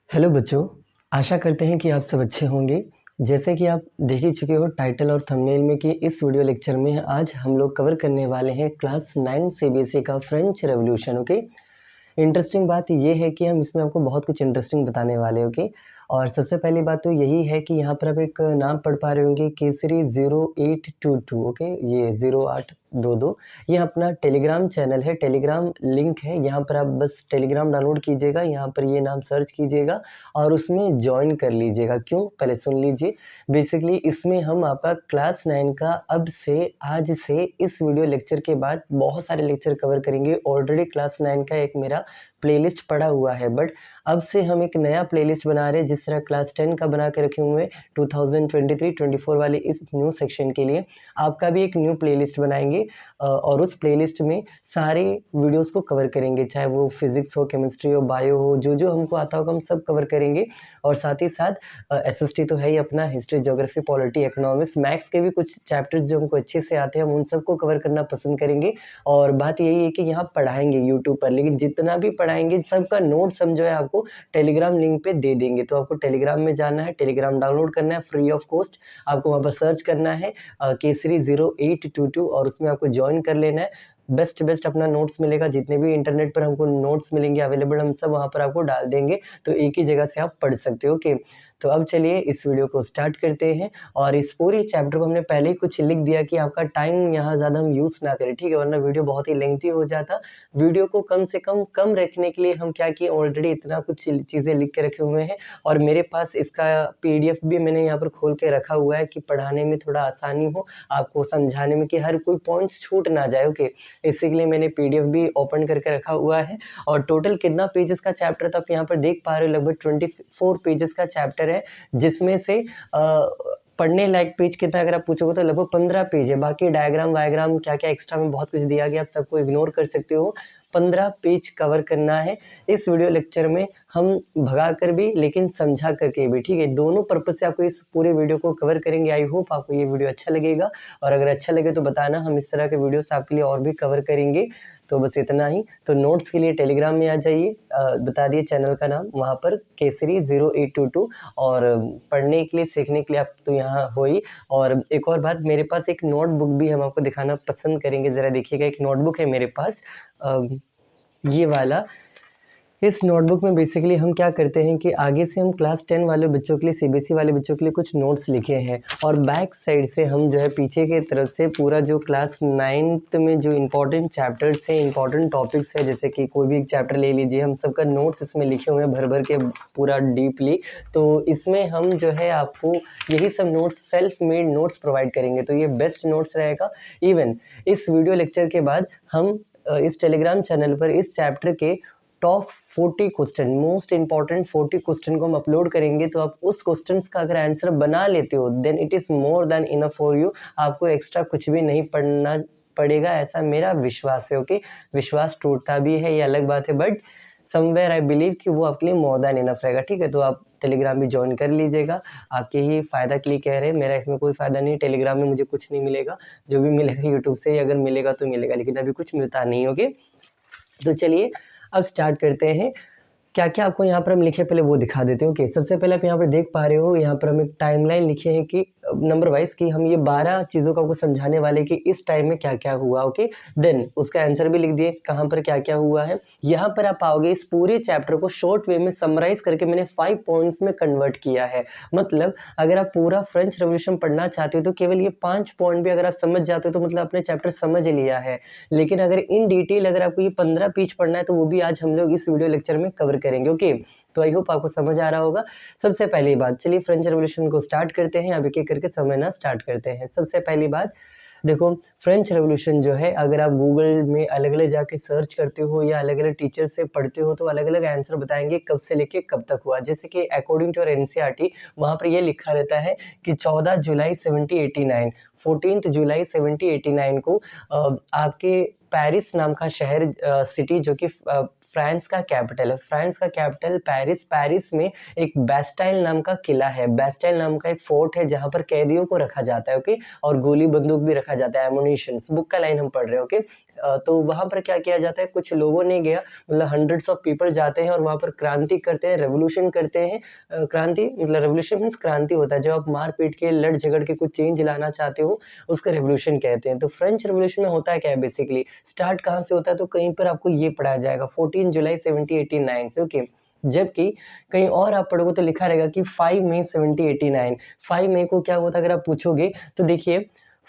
Hello बच्चों, आशा करते हैं कि आप सब अच्छे होंगे। जैसे कि आप देख ही चुके हो टाइटल और थंबनेल में कि इस वीडियो लेक्चर में आज हम लोग कवर करने वाले हैं क्लास 9 सीबीएसई का फ्रेंच रेवोल्यूशन। ओके, इंटरेस्टिंग बात ये है कि हम इसमें आपको बहुत कुछ इंटरेस्टिंग बताने वाले। ओके, और सबसे पहली बात तो यही है कि यहाँ पर आप एक नाम पढ़ पा रहे होंगे, केसरी 0822। ओके, ये 0822 ये अपना टेलीग्राम चैनल है, टेलीग्राम लिंक है। यहाँ पर आप बस टेलीग्राम डाउनलोड कीजिएगा, यहाँ पर ये नाम सर्च कीजिएगा और उसमें ज्वाइन कर लीजिएगा। क्यों, पहले सुन लीजिए। बेसिकली इसमें हम आपका क्लास 9 का अब से आज से इस वीडियो लेक्चर के बाद बहुत सारे लेक्चर कवर करेंगे। ऑलरेडी क्लास 9 का एक मेरा प्लेलिस्ट पड़ा हुआ है, बट अब से हम एक नया प्लेलिस्ट बना रहे हैं जिस तरह क्लास 10 का बना के रखे हुए हैं 2023-24 वाले इस न्यू सेक्शन के लिए। आपका भी एक न्यू प्लेलिस्ट बनाएंगे और उस प्लेलिस्ट में सारे वीडियोस को कवर करेंगे, चाहे वो फिजिक्स हो, केमिस्ट्री हो, बायो हो, जो जो हमको आता होगा हम सब कवर करेंगे। और साथ ही साथ एसएसटी तो है ही अपना, history, geography, polity, economics, maths के भी कुछ चैप्टर्स जो हमको अच्छे से आते हैं हम उन सबको कवर करना पसंद करेंगे। और बात यही है कि यहाँ पढ़ाएंगे यूट्यूब पर, लेकिन जितना भी पढ़ाएंगे सबका नोट्स हम जो है आपको टेलीग्राम लिंक पे दे देंगे। तो आपको टेलीग्राम में जाना है, टेलीग्राम डाउनलोड करना है फ्री ऑफ कॉस्ट। आपको वहाँ पर सर्च करना है केसरी 0822 और उसमें आपको ज्वाइन कर लेना है। बेस्ट अपना नोट्स मिलेगा, जितने भी इंटरनेट पर हमको नोट्स मिलेंगे अवेलेबल हम सब वहाँ पर आपको डाल देंगे, तो एक ही जगह से आप पढ़ सकते हो। ओके, तो अब चलिए इस वीडियो को स्टार्ट करते हैं। और इस पूरी चैप्टर को हमने पहले ही कुछ लिख दिया कि आपका टाइम यहाँ ज़्यादा हम यूज़ ना करें, ठीक है, वरना वीडियो बहुत ही लेंथी हो जाता। वीडियो को कम से कम रखने के लिए हम क्या किए, ऑलरेडी इतना कुछ चीज़ें लिख के रखे हुए हैं और मेरे पास इसका पीडीएफ भी मैंने यहाँ पर खोल के रखा हुआ है कि पढ़ाने में थोड़ा आसानी हो, आपको समझाने में कि हर कोई पॉइंट्स छूट ना जाए। ओके, इसी के लिए मैंने पीडीएफ भी ओपन करके रखा हुआ है। और टोटल कितना पेजेस का चैप्टर तो आप यहाँ पर देख पा रहे हो, लगभग 24 पेजेस का चैप्टर है, जिसमें से पढ़ने लायक पेज कितना अगर आप पूछोगे तो लगभग 15 पेज है। बाकी डायग्राम वायग्राम क्या क्या एक्स्ट्रा में बहुत कुछ दिया गया, आप सबको इग्नोर कर सकते हो। 15 पेज कवर करना है इस वीडियो लेक्चर में, हम भगा कर भी लेकिन समझा करके भी, ठीक है, दोनों पर्पज से आपको इस पूरे वीडियो को कवर करेंगे। आई होप आपको ये वीडियो अच्छा लगेगा, और अगर अच्छा लगे तो बताना, हम इस तरह के वीडियोस आपके लिए और भी कवर करेंगे। तो बस इतना ही। तो नोट्स के लिए टेलीग्राम में आ जाइए, बता दिए चैनल का नाम, वहाँ पर केसरी 0822। और पढ़ने के लिए, सीखने के लिए आप तो यहाँ हो ही। और एक और बात, मेरे पास एक नोटबुक भी हम आपको दिखाना पसंद करेंगे, ज़रा देखिएगा, एक नोटबुक है मेरे पास, ये वाला। इस नोटबुक में बेसिकली हम क्या करते हैं कि आगे से हम क्लास 10 वाले बच्चों के लिए, सीबीएसई वाले बच्चों के लिए कुछ नोट्स लिखे हैं, और बैक साइड से हम जो है पीछे की तरफ से पूरा जो क्लास 9th में जो इंपॉर्टेंट चैप्टर्स हैं, इंपॉर्टेंट टॉपिक्स है, जैसे कि कोई भी एक चैप्टर ले लीजिए, हम सबका नोट्स इसमें लिखे हुए हैं भर भर के पूरा डीपली। तो इसमें हम जो है आपको यही सब notes, self made notes provide करेंगे, तो ये बेस्ट नोट्स रहेगा। इवन इस वीडियो लेक्चर के बाद हम इस टेलीग्राम चैनल पर इस चैप्टर के top 40 question, most important 40 question को हम अपलोड करेंगे। तो आप उस क्वेश्चंस का अगर आंसर बना लेते हो, then it is more than enough for you. आपको एक्स्ट्रा कुछ भी नहीं पढ़ना पड़ेगा, ऐसा मेरा विश्वास है। ओके, विश्वास टूटता भी है, ये अलग बात है, बट समवेयर आई बिलीव कि वो आपके लिए मोर देन इनफ रहेगा, ठीक है। तो आप टेलीग्राम भी ज्वाइन कर लीजिएगा, आपके ही फ़ायदा के लिए कह रहे हैं, मेरा इसमें कोई फ़ायदा नहीं। टेलीग्राम में मुझे कुछ नहीं मिलेगा, जो भी मिलेगा यूट्यूब से ही अगर मिलेगा तो मिलेगा, लेकिन अभी कुछ मिलता नहीं। ओके, तो चलिए अब स्टार्ट करते हैं। क्या क्या आपको यहाँ पर हम लिखे पहले वो दिखा देते हैं। ओके, सबसे पहले आप यहाँ पर देख पा रहे हो, यहाँ पर हम एक टाइमलाइन लिखे हैं कि नंबर वाइज कि हम ये 12 चीज़ों को आपको समझाने वाले कि इस टाइम में क्या क्या हुआ। ओके, देन उसका आंसर भी लिख दिए कहाँ पर क्या क्या हुआ है। यहाँ पर आप पाओगे इस पूरे चैप्टर को शॉर्ट वे में समराइज करके मैंने 5 पॉइंट्स में कन्वर्ट किया है। मतलब अगर आप पूरा फ्रेंच रेवोल्यूशन पढ़ना चाहते हो तो केवल ये 5 पॉइंट भी अगर आप समझ जाते हो तो मतलब आपने चैप्टर समझ लिया है। लेकिन अगर इन डिटेल अगर आपको ये 15 पेज पढ़ना है तो वो भी आज हम लोग इस वीडियो लेक्चर में कवर करेंगे। ओके, तो आई होप आपको समझ आ रहा होगा। सबसे पहली बात, चलिए फ्रेंच रेवोल्यूशन को स्टार्ट करते हैं, अब एक एक करके समझना स्टार्ट करते हैं। सबसे पहली बात देखो, फ्रेंच रेवोल्यूशन जो है, अगर आप गूगल में अलग अलग जाके सर्च करते हो या अलग अलग टीचर से पढ़ते हो तो अलग अलग आंसर बताएंगे कब से लेके कब तक हुआ। जैसे कि अकॉर्डिंग टू एनसीईआरटी वहाँ पर ये लिखा रहता है कि 14 जुलाई 1789, 14 जुलाई 1789 को आपके पेरिस नाम का शहर, सिटी, जो कि फ्रांस का कैपिटल है, फ्रांस का कैपिटल पेरिस, पेरिस में एक बैस्टाइल नाम का किला है, बैस्टाइल नाम का एक फोर्ट है जहाँ पर कैदियों को रखा जाता है। ओके, और गोली बंदूक भी रखा जाता है, एमुनिशंस। बुक का लाइन हम पढ़ रहे हैं। ओके, तो वहाँ पर क्या किया जाता है, कुछ लोगों ने गया, मतलब हंड्रेड्स ऑफ पीपल जाते हैं और वहाँ पर क्रांति करते हैं, रेवोल्यूशन करते हैं। क्रांति मतलब रेवोल्यूशन मीन्स क्रांति होता है, जब आप मार पीट के लड़ झगड़ के कुछ चेंज लाना चाहते हो उसका रेवोल्यूशन कहते हैं। तो फ्रेंच रेवोल्यूशन में होता है क्या है, बेसिकली स्टार्ट कहाँ से होता है, तो कहीं पर आपको ये पढ़ाया जाएगा 14 जुलाई 1789 से, ओके। जबकि कहीं और आप पढ़ोगे तो लिखा रहेगा कि 5 मई 1789। 5 मई को क्या हुआ था अगर आप पूछोगे तो देखिए,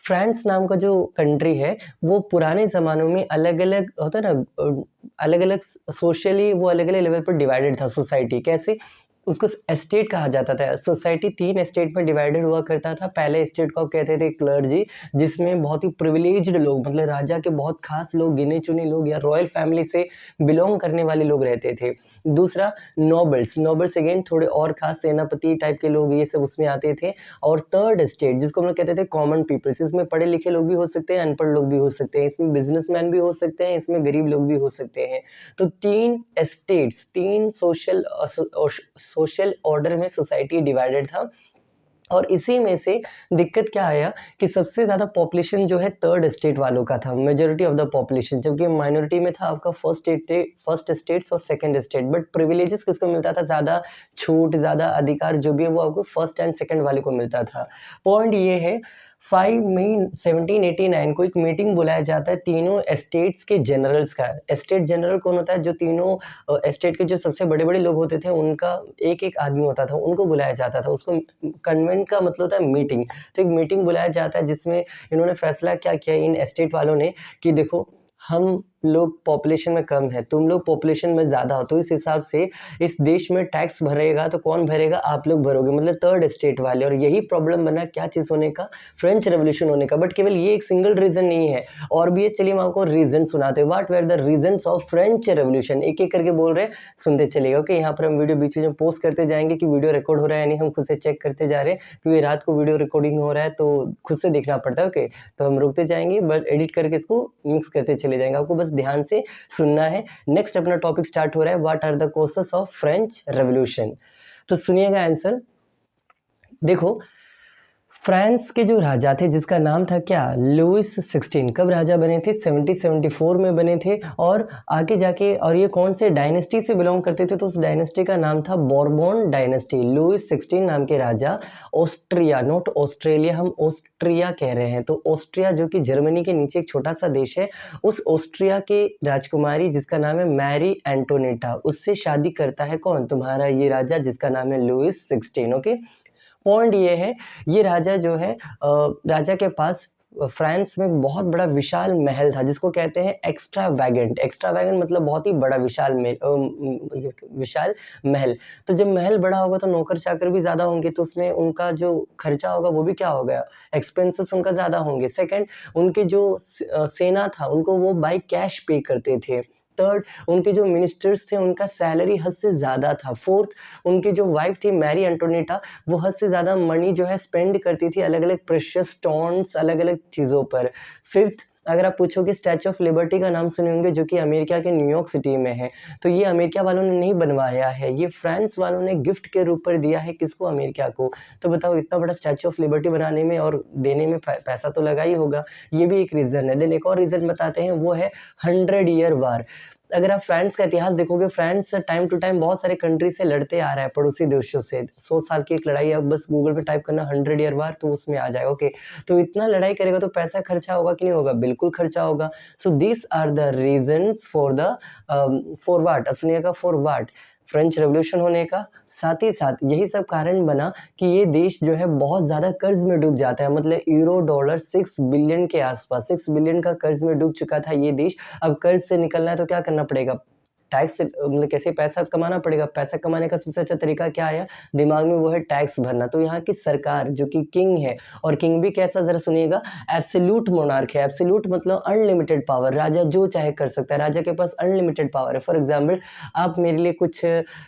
फ्रांस नाम का जो कंट्री है वो पुराने ज़मानों में अलग-अलग होता है ना, अलग-अलग सोशली वो अलग-अलग लेवल पर डिवाइडेड था सोसाइटी। कैसे? उसको एस्टेट कहा जाता था। सोसाइटी 3 एस्टेट में डिवाइडेड हुआ करता था। पहले एस्टेट को कहते थे क्लर्जी, जिसमें बहुत ही प्रिविलेज्ड लोग, मतलब राजा के बहुत खास लोग, गिने-चुने लोग या रॉयल फैमिली से बिलॉन्ग करने वाले लोग रहते थे। दूसरा नोबल्स, नोबल्स अगेन थोड़े और खास सेनापति टाइप के लोग, ये सब उसमें आते थे। और थर्ड एस्टेट जिसको हम लोग कहते थे कॉमन पीपल्स, इसमें पढ़े लिखे लोग भी हो सकते हैं, अनपढ़ लोग भी हो सकते हैं, इसमें बिजनेसमैन भी हो सकते हैं, इसमें गरीब लोग भी हो सकते हैं। तो 3 एस्टेट्स, 3 सोशल ऑर्डर में सोसाइटी डिवाइडेड था। और इसी में से दिक्कत क्या आया कि सबसे ज़्यादा पॉपुलेशन जो है थर्ड एस्टेट वालों का था, मेजॉरिटी ऑफ द पॉपुलेशन, जबकि माइनॉरिटी में था आपका फर्स्ट एस्टेट्स और सेकंड एस्टेट। बट प्रिविलेजेस किसको मिलता था, ज़्यादा छूट, ज़्यादा अधिकार जो भी है वो आपको फर्स्ट एंड सेकंड वाले को मिलता था। पॉइंट ये है, 5 मई 1789 को एक मीटिंग बुलाया जाता है तीनों एस्टेट्स के जनरल्स का। एस्टेट जनरल कौन होता है, जो तीनों एस्टेट के जो सबसे बड़े-बड़े लोग होते थे उनका एक-एक आदमी होता था, उनको बुलाया जाता था। उसको कन्वेंट का मतलब होता है मीटिंग। तो एक मीटिंग बुलाया जाता है जिसमें इन्होंने फैसला क्या किया इन एस्टेट वालों ने कि देखो, हम लोग पॉपुलेशन में कम है, तुम लोग पॉपुलेशन में ज़्यादा हो, तो इस हिसाब से इस देश में टैक्स भरेगा तो कौन भरेगा, आप लोग भरोगे, मतलब थर्ड एस्टेट वाले। और यही प्रॉब्लम बना क्या चीज़ होने का, फ्रेंच रेवोल्यूशन होने का। बट केवल ये एक सिंगल रीज़न नहीं है, और भी है। चलिए मैं आपको रीज़न सुनाते हैं, what were the reasons of French revolution. एक एक करके बोल रहे हैं, सुनते चलिएगा, ओके। यहाँ पर हम वीडियो बीच में पोस्ट करते जाएंगे कि वीडियो रिकॉर्ड हो रहा है यानी हम खुद से चेक करते जा रहे हैं, क्योंकि रात को वीडियो रिकॉर्डिंग हो रहा है तो खुद से देखना पड़ता है, ओके। तो हम रुकते जाएंगे बट एडिट करके इसको मिक्स करते चले जाएंगे, आपको बस ध्यान से सुनना है। नेक्स्ट अपना टॉपिक स्टार्ट हो रहा है, what are the causes of French revolution. तो सुनिएगा आंसर। देखो, फ्रांस के जो राजा थे जिसका नाम था क्या, लुइस 16, कब राजा बने थे, 1774 में बने थे। और आगे जाके, और ये कौन से डायनेस्टी से बिलोंग करते थे, तो उस डायनेस्टी का नाम था बोर्बोन डायनेस्टी। लुइस 16 नाम के राजा, ऑस्ट्रिया, नॉट ऑस्ट्रेलिया, हम ऑस्ट्रिया कह रहे हैं, तो ऑस्ट्रिया जो कि जर्मनी के नीचे एक छोटा सा देश है, उस ऑस्ट्रिया के राजकुमारी जिसका नाम है मैरी एंटोनेटा, उससे शादी करता है कौन, तुम्हारा ये राजा जिसका नाम है लुइस 16, ओके। पॉइंट ये है, ये राजा जो है राजा के पास फ्रांस में बहुत बड़ा विशाल महल था जिसको कहते हैं एक्स्ट्रावैगेंट। एक्स्ट्रावैगेंट मतलब बहुत ही बड़ा विशाल महल। तो जब महल बड़ा होगा तो नौकर चाकर भी ज़्यादा होंगे, तो उसमें उनका जो खर्चा होगा वो भी क्या होगा, एक्सपेंसेस उनका ज़्यादा होंगे। सेकंड, उनके जो सेना था उनको वो बाय कैश पे करते थे। थर्ड, उनके जो मिनिस्टर्स थे उनका सैलरी हद से ज़्यादा था। फोर्थ, उनकी जो वाइफ थी मैरी एंटोनेटा, वो हद से ज़्यादा मनी जो है स्पेंड करती थी अलग अलग प्रेशियस स्टोन्स, अलग अलग चीज़ों पर। फिफ्थ, अगर आप पूछोगे स्टैचू ऑफ लिबर्टी का नाम सुने होंगे जो कि अमेरिका के न्यूयॉर्क सिटी में है, तो ये अमेरिका वालों ने नहीं बनवाया है, ये फ्रांस वालों ने गिफ्ट के रूप पर दिया है, किसको, अमेरिका को। तो बताओ, इतना बड़ा स्टैचू ऑफ लिबर्टी बनाने में और देने में पैसा तो लगा ही होगा, ये भी एक रीज़न है। देन एक और रीज़न बताते हैं, वो है 100 ईयर वार। अगर आप फ्रांस का इतिहास देखोगे, फ्रांस टाइम टू टाइम बहुत सारे कंट्री से लड़ते आ रहा है, पड़ोसी देशों से। 100 साल की एक लड़ाई, अब बस गूगल पे टाइप करना 100 ईयर वार, तो उसमें आ जाएगा, ओके। तो इतना लड़ाई करेगा तो पैसा खर्चा होगा कि नहीं होगा, बिल्कुल खर्चा होगा। So this are the reasons for the for what, अब सुनिएगा, फॉर व्हाट, फ्रेंच रेवोल्यूशन होने का। साथ ही साथ यही सब कारण बना कि ये देश जो है बहुत ज़्यादा कर्ज में डूब जाता है, मतलब यूरो डॉलर 6 बिलियन के आसपास, 6 बिलियन का कर्ज में डूब चुका था ये देश। अब कर्ज से निकलना है तो क्या करना पड़ेगा, टैक्स से, मतलब कैसे पैसा कमाना पड़ेगा। पैसा कमाने का सबसे अच्छा तरीका क्या आया दिमाग में, वो है टैक्स भरना। तो यहाँ की सरकार जो कि किंग है, और किंग भी कैसा, जरा सुनिएगा, एब्सोल्यूट मोनार्क है। एब्सोल्यूट मतलब अनलिमिटेड पावर, राजा जो चाहे कर सकता है, राजा के पास अनलिमिटेड पावर है। फॉर एग्जाम्पल, आप मेरे लिए कुछ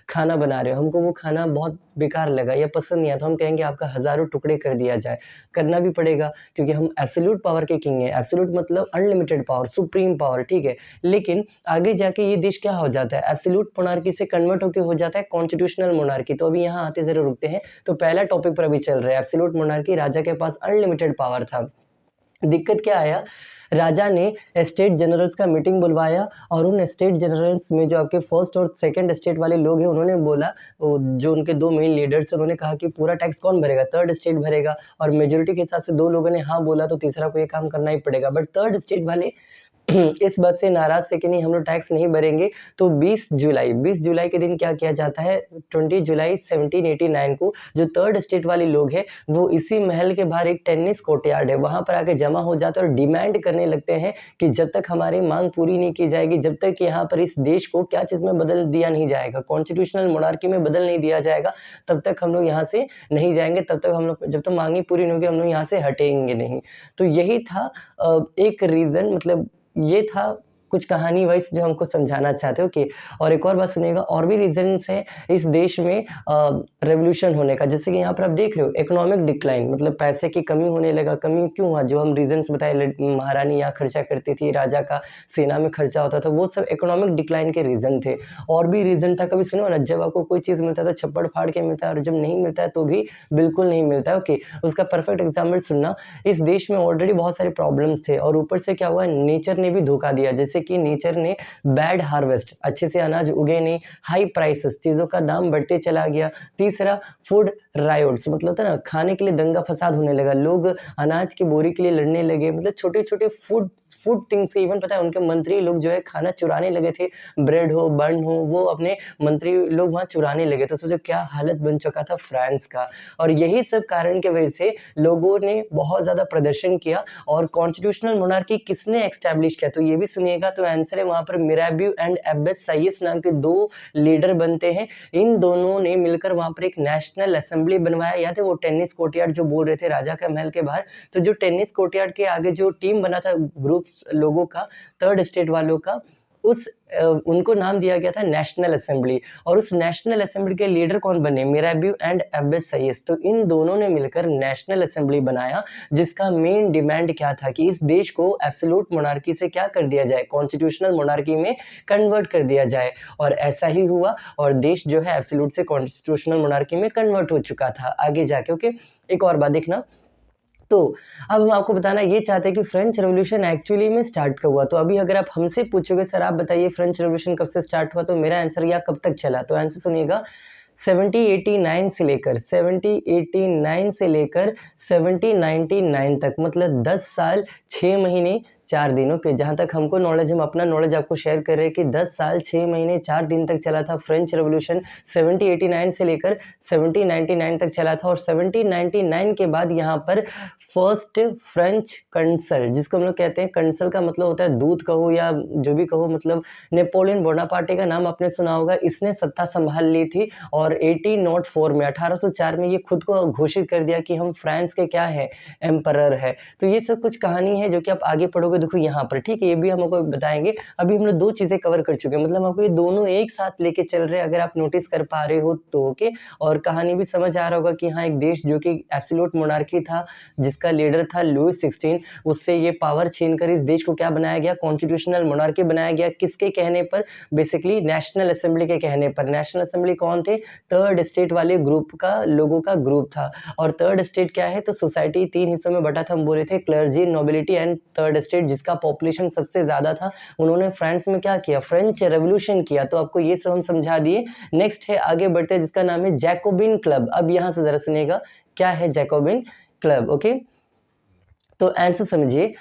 खाना बना रहे हो, हमको वो खाना बहुत बेकार लगा या पसंद नहीं आया, तो हम कहेंगे आपका हज़ारों टुकड़े कर दिया जाए, करना भी पड़ेगा क्योंकि हम एब्सोल्यूट पावर के किंग हैं। एब्सोल्यूट मतलब अनलिमिटेड पावर, सुप्रीम पावर, ठीक है। लेकिन आगे जाके ये देश क्या हो जाता है, एब्सोल्यूट मोनार्की से कन्वर्ट होकर हो जाता है कॉन्स्टिट्यूशनल मोनार्की। तो अभी यहाँ आते जरा रुकते हैं, तो पहला टॉपिक पर अभी चल रहा है एब्सोल्यूट मोनार्की, राजा के पास अनलिमिटेड पावर था। दिक्कत क्या आया, राजा ने स्टेट जनरल्स का मीटिंग बुलवाया और उन स्टेट जनरल्स में जो आपके फर्स्ट और सेकंड स्टेट वाले लोग हैं उन्होंने बोला, जो उनके दो मेन लीडर्स, उन्होंने कहा कि पूरा टैक्स कौन भरेगा, थर्ड स्टेट भरेगा। और मेजोरिटी के हिसाब से दो लोगों ने हाँ बोला तो तीसरा को ये काम करना ही पड़ेगा। बट थर्ड स्टेट वाले इस बात से नाराज थे कि नहीं, हम लोग टैक्स नहीं भरेंगे। तो 20 जुलाई के दिन क्या किया जाता है, 20 जुलाई 1789 को जो थर्ड स्टेट वाले लोग हैं वो इसी महल के बाहर एक टेनिस कोर्टयार्ड है, वहां पर आके जमा हो जाते हैं और डिमांड करने लगते हैं कि जब तक हमारी मांग पूरी नहीं की जाएगी, जब तक यहाँ पर इस देश को क्या चीज़ में बदल दिया नहीं जाएगा, कॉन्स्टिट्यूशनल मोनार्की में बदल नहीं दिया जाएगा, तब तक हम लोग यहाँ से नहीं जाएंगे, तब तक हम लोग, जब तक मांगी पूरी नहीं होगी हम लोग यहाँ से हटेंगे नहीं। तो यही था एक रीज़न, मतलब ये था कुछ कहानी वाइज जो हमको समझाना चाहते हो कि। और एक और बात सुनिएगा, और भी रीजंस है इस देश में रेवोल्यूशन होने का। जैसे कि यहाँ पर आप देख रहे हो इकोनॉमिक डिक्लाइन, मतलब पैसे की कमी होने लगा। कमी क्यों हुआ, जो हम रीजंस बताए, महारानी यहाँ खर्चा करती थी, राजा का सेना में खर्चा होता था, वो सब इकोनॉमिक डिक्लाइन के रीजन थे। और भी रीजन था, कभी सुनो ना, जब आपको कोई चीज़ मिलता था छप्पड़ फाड़ के मिलता है, और जब नहीं मिलता है तो भी बिल्कुल नहीं मिलता है। ओके, उसका परफेक्ट एग्जाम्पल सुनना, इस देश में ऑलरेडी बहुत सारे प्रॉब्लम्स थे और ऊपर से क्या हुआ, नेचर ने भी धोखा दिया। जैसे कि नेचर ने बैड हार्वेस्ट, अच्छे से अनाज उगे नहीं, हाई प्राइसेस, चीज़ों का दाम बढ़ते चला गया। तीसरा फूड रायोट्स, मतलब था ना, खाने के लिए दंगा फसाद होने लगा, लोग अनाज की बोरी के लिए लड़ने लगे, मतलब छोटे छोटे फूड थिंग्स के, इवन पता है उनके मंत्री लोग जो है खाना चुराने लगे थे, ब्रेड हो, बन हो, वो अपने मंत्री लोग वहाँ चुराने लगे। तो सोचो क्या हालत बन चुका था फ्रांस का। और यही सब कारण के वजह से लोगों ने बहुत ज़्यादा प्रदर्शन किया। और कॉन्स्टिट्यूशनल मोनार्की किसने एक्स्टैब्लिश किया, तो ये भी सुनिएगा। तो आंसर है वहाँ पर मिराबियो एंड एब्बेस साइयस नाम के दो लीडर बनते हैं। इन दोनों ने मिलकर वहाँ पर एक नेशनल असेंबली बनवाया। याद है वो टेनिस कोर्टयार्ड जो बोल रहे थे राजा का महल के बाहर, तो जो टेनिस कोर्टयार्ड के आगे जो टीम बना था ग्रुप लोगों का, थर्ड स्टेट वालों का, उनको नाम दिया गया था नेशनल असेंबली। और उस नेशनल असेंबली के लीडर कौन बने, मिराबियो एंड एब्बेस साइयस। तो इन दोनों ने मिलकर नेशनल असेंबली बनाया, जिसका मेन डिमांड क्या था कि इस देश को एब्सोल्यूट मोनार्की से क्या कर दिया जाए, कॉन्स्टिट्यूशनल मोनार्की में कन्वर्ट कर दिया जाए। और ऐसा ही हुआ और देश जो है एब्सोल्यूट से कॉन्स्टिट्यूशनल मोनार्की में कन्वर्ट हो चुका था आगे जाके। ओके, एक और बात देखना, तो अब हम आपको बताना ये चाहते हैं कि फ्रेंच रेवोल्यूशन एक्चुअली में स्टार्ट कब हुआ। तो अभी अगर आप हमसे पूछोगे सर आप बताइए फ्रेंच रेवोल्यूशन कब से स्टार्ट हुआ, तो मेरा आंसर या कब तक चला, तो आंसर सुनिएगा 1789 से लेकर 1799 तक, मतलब 10 साल 6 महीने 4 दिनों के, जहाँ तक हमको नॉलेज, हम अपना नॉलेज आपको शेयर कर रहे हैं कि 10 साल 6 महीने 4 दिन तक चला था फ्रेंच रेवोल्यूशन। 1789 से लेकर 1799 तक चला था। और 1799 के बाद यहाँ पर फर्स्ट फ्रेंच कंसल, जिसको हम लोग कहते हैं, कंसल का मतलब होता है दूत कहो या जो भी कहो, मतलब नेपोलियन बोनापार्टे का नाम आपने सुना होगा, इसने सत्ता संभाल ली थी। और 1804 में 1804 में ये खुद को घोषित कर दिया कि हम फ्रांस के क्या है, एम्परर है। तो ये सब कुछ कहानी है जो कि आप आगे पढ़ोगे, देखो यहाँ पर, ठीक है, ये भी हम आपको बताएंगे। अभी हम लोग दो चीज़ें कवर कर चुके हैं, मतलब आपको ये दोनों एक साथ लेके चल रहे हैं, अगर आप नोटिस कर पा रहे हो तो। ओके, और कहानी भी समझ आ रहा होगा कि हाँ, एक देश जो कि एब्सोल्यूट मोनार्की था, जिसका लीडर था लुईस 16, उससे ये पावर छीन कर इस देश को क्या बनाया गया, कॉन्स्टिट्यूशनल मोनार्की बनाया गया। किसके कहने पर, बेसिकली नेशनल असेंबली के कहने पर। नेशनल असेंबली कौन थे, थर्ड स्टेट वाले ग्रुप का लोगों का ग्रुप था। और थर्ड स्टेट क्या है, तो सोसाइटी 3 हिस्सों में बटा था, हम बोले थे clergy, nobility and third state, जिसका पॉपुलेशन सबसे ज्यादा था। उन्होंने फ्रांस में क्या किया, फ्रेंच रेवोल्यूशन किया। तो आपको ये सब हम समझा दिए। नेक्स्ट है, आगे बढ़ते हैं, जिसका नाम है जैकोबिन क्लब। अब यहाँ से जरा सुनिएगा क्या है जैकोबिन क्लब। ओके, तो आंसर समझिए,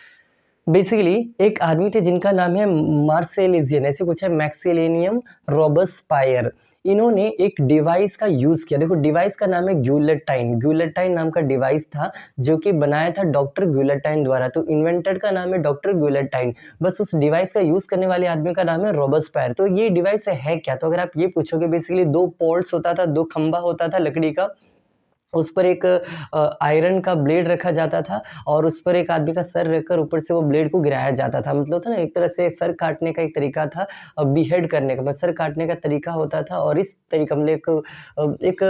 बेसिकली एक आदमी थे जिनका नाम है मार्सेलिजियन, ऐसे कुछ है, मैक्सिलेनियम रोबस्पायर। इन्होंने एक डिवाइस का यूज किया, देखो डिवाइस का नाम है ग्यूलेटाइन नाम का डिवाइस था, जो कि बनाया था डॉक्टर ग्यूलेटाइन द्वारा। तो इन्वेंटर का नाम है डॉक्टर ग्यूलेटाइन, बस उस डिवाइस का यूज करने वाले आदमी का नाम है रोबस्पायर। तो ये डिवाइस है क्या, तो अगर आप ये पूछोगे, बेसिकली 2 पोल्स होता था, 2 खंबा होता था लकड़ी का, उस पर एक आयरन का ब्लेड रखा जाता था और उस पर एक आदमी का सर रखकर ऊपर से वो ब्लेड को गिराया जाता था। मतलब था ना, एक तरह से सर काटने का एक तरीका था, बीहेड करने का, बस सर काटने का तरीका होता था। और इस तरीका मतलब एक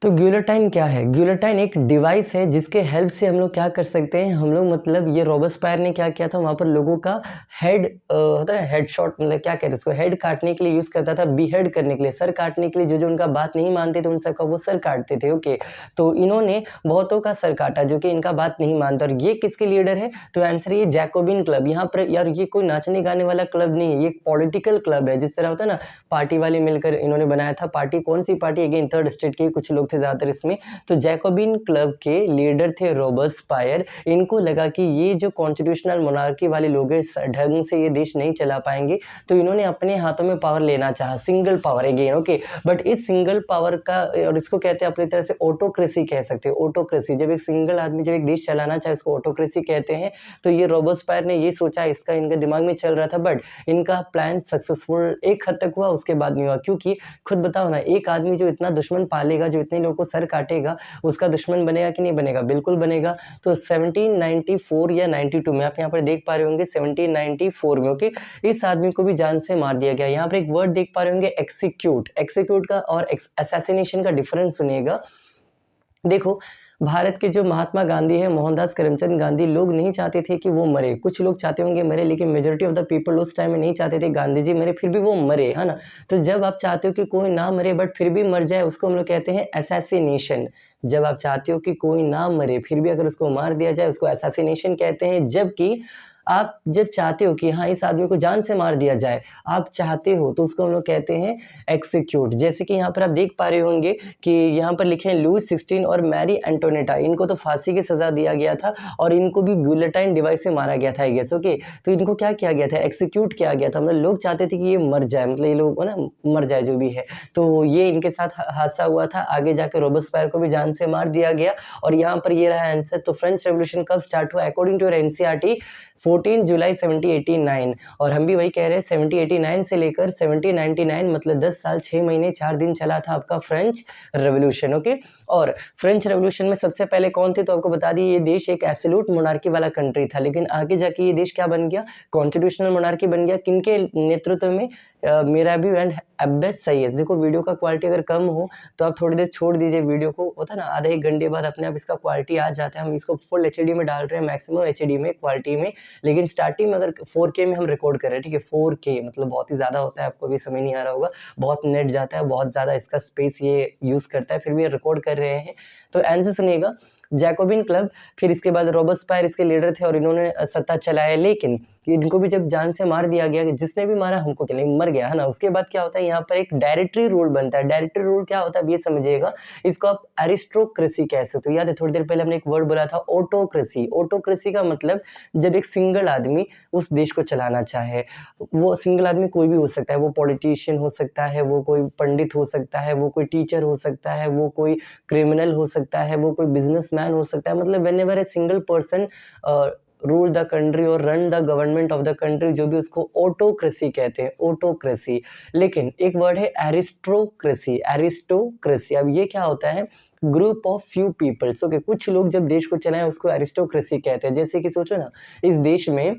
तो गिलोटाइन क्या है? गिलोटाइन एक डिवाइस है जिसके हेल्प से हम लोग क्या कर सकते हैं, हम लोग मतलब ये रॉबस्पायर ने क्या किया था, वहाँ पर लोगों का हेड होता है हेड शॉट, मतलब क्या कहते हैं उसको, हेड काटने के लिए यूज़ करता था, बीहेड करने के लिए, सर काटने के लिए, जो जो उनका बात नहीं मानते थे उन सबका वो सर काटते थे। ओके, तो इन्होंने बहुतों का सर काटा जो कि इनका बात नहीं मानता। और ये किसके लीडर है? तो आंसर ये जैकोबिन क्लब। यहाँ पर यार ये कोई नाचने गाने वाला क्लब नहीं है, ये एक पॉलिटिकल क्लब है। जिस तरह होता है ना, पार्टी वाले मिलकर इन्होंने बनाया था। पार्टी कौन सी पार्टी? अगेन थर्ड स्टेट के कुछ लोग थे ज़्यादातर इसमें। तो जैकोबिन क्लब के लीडर थे रॉबस्पायर। इनको लगा कि ये जो कॉन्स्टिट्यूशनल मोनार्की वाले लोग हैं, ढंग से ये देश नहीं चला पाएंगे, तो इन्होंने अपने हाथों में पावर लेना चाहा, single power again. Okay, but इस सिंगल पावर का, और इसको कहते हैं अपनी तरह से ऑटोक्रेसी कह सकते हैं। ऑटोक्रेसी, जब एक सिंगल आदमी जब एक देश चलाना चाहे उसको ऑटोक्रेसी कहते हैं। तो ये रॉबस्पायर ने ये सोचा, इसका इनके दिमाग में चल रहा था, बट इनका प्लान सक्सेसफुल एक हद तक हुआ, उसके बाद नहीं हुआ। क्योंकि खुद बताओ ना, एक आदमी जो इतना दुश्मन पालेगा, जो इतने लोगों को सर काटेगा, उसका दुश्मन बनेगा कि नहीं बनेगा? बिल्कुल बनेगा। तो 1794 या 92 में, आप यहाँ पर देख पा रहे होंगे 1794 में, ओके, इस आदमी को भी जान से मार दिया गया। यहाँ पर एक वर्ड देख पा रहे होंगे एक्सिक्यूट। एक्सिक्यूट का और असैसिनेशन का डिफरेंस सुनिएगा। देखो, भारत के जो महात्मा गांधी है, मोहनदास करमचंद गांधी, लोग नहीं चाहते थे कि वो मरे। कुछ लोग चाहते होंगे मरे, लेकिन मेजॉरिटी ऑफ द पीपल उस टाइम में नहीं चाहते थे गांधी जी मरे, फिर भी वो मरे, है ना। तो जब आप चाहते हो कि कोई ना मरे बट फिर भी मर जाए, उसको हम लोग कहते हैं असैसिनेशन। जब आप चाहते हो कि कोई ना मरे फिर भी अगर उसको मार दिया जाए, उसको असैसिनेशन कहते हैं। जबकि आप जब चाहते हो कि हाँ इस आदमी को जान से मार दिया जाए, आप चाहते हो, तो उसको हम लोग कहते हैं एक्सिक्यूट। जैसे कि यहाँ पर आप देख पा रहे होंगे कि यहाँ पर लिखे हैं लुई 16 और मैरी एंटोनेटा, इनको तो फांसी की सजा दिया गया था और इनको भी गिलोटाइन डिवाइस से मारा गया था, आई गेस। ओके, तो इनको क्या किया गया था? एक्सिक्यूट किया गया था। मतलब लोग चाहते थे कि ये मर जाए, मतलब ये लोग ना मर जाए जो भी है। तो ये इनके साथ हादसा हुआ था। आगे जाकर रॉबस्पायर को भी जान से मार दिया गया। और यहाँ पर ये रहा आंसर। तो फ्रेंच रेवोल्यूशन कब स्टार्ट हुआ? अकॉर्डिंग टू एनसीईआरटी 14 जुलाई 1789। और हम भी वही कह रहे हैं, 1789 से लेकर 1799, मतलब 10 साल 6 महीने 4 दिन चला था आपका फ्रेंच रेवोल्यूशन। ओके, और फ्रेंच रेवोल्यूशन में सबसे पहले कौन थे? तो आपको बता दिए, ये देश एक एब्सोल्यूट मोनार्की वाला कंट्री था, लेकिन आगे जाके ये देश क्या बन गया? कॉन्स्टिट्यूशनल मोनार्की बन गया। किनके नेतृत्व में? मिराबेau एंड अब्बास सैयद। देखो, वीडियो का क्वालिटी अगर कम हो तो आप थोड़ी देर छोड़ दीजिए वीडियो को, होता है ना, आधा एक घंटे बाद अपने आप इसका क्वालिटी आ जाता है। हम इसको फुल एचडी में डाल रहे हैं, मैक्सिमम एचडी में क्वालिटी में, लेकिन स्टार्टिंग में अगर 4K में हम रिकॉर्ड कर रहे हैं, ठीक है, 4K मतलब बहुत ही ज़्यादा होता है, आपको भी समझ नहीं आ रहा होगा, बहुत नेट जाता है, बहुत ज़्यादा इसका स्पेस ये यूज़ करता है, फिर भी ये रिकॉर्ड कर रहे हैं। तो आंसर सुनिएगा, जैकोबिन क्लब, फिर इसके बाद रॉबस्पायर इसके लीडर थे और इन्होंने सत्ता चलाया, लेकिन इनको भी जब जान से मार दिया गया, जिसने भी मारा हमको क्या, नहीं मर गया, है ना। उसके बाद क्या होता है, यहाँ पर एक डायरेक्टरी रूल बनता है। डायरेक्टरी रूल क्या होता है अब ये समझिएगा, इसको आप एरिस्टोक्रेसी कह सकते हो। याद है, थोड़ी देर पहले हमने एक वर्ड बोला था ऑटोक्रेसी। ऑटोक्रेसी का मतलब जब एक सिंगल आदमी उस देश को चलाना चाहे, वो सिंगल आदमी कोई भी हो सकता है, वो पॉलिटिशियन हो सकता है, वो कोई पंडित हो सकता है, वो कोई टीचर हो सकता है, वो कोई क्रिमिनल हो सकता है, वो कोई बिजनेसमैन हो सकता है। मतलब whenever a single person rule the country और run the government of the country, जो भी, उसको ऑटोक्रेसी कहते हैं, ऑटोक्रेसी। लेकिन एक वर्ड है एरिस्टोक्रेसी। एरिस्टोक्रेसी, अब ये क्या होता है? Group of few peoples. Okay, कुछ लोग जब देश को चलाएं उसको एरिस्टोक्रेसी कहते हैं। जैसे कि सोचो ना, इस देश में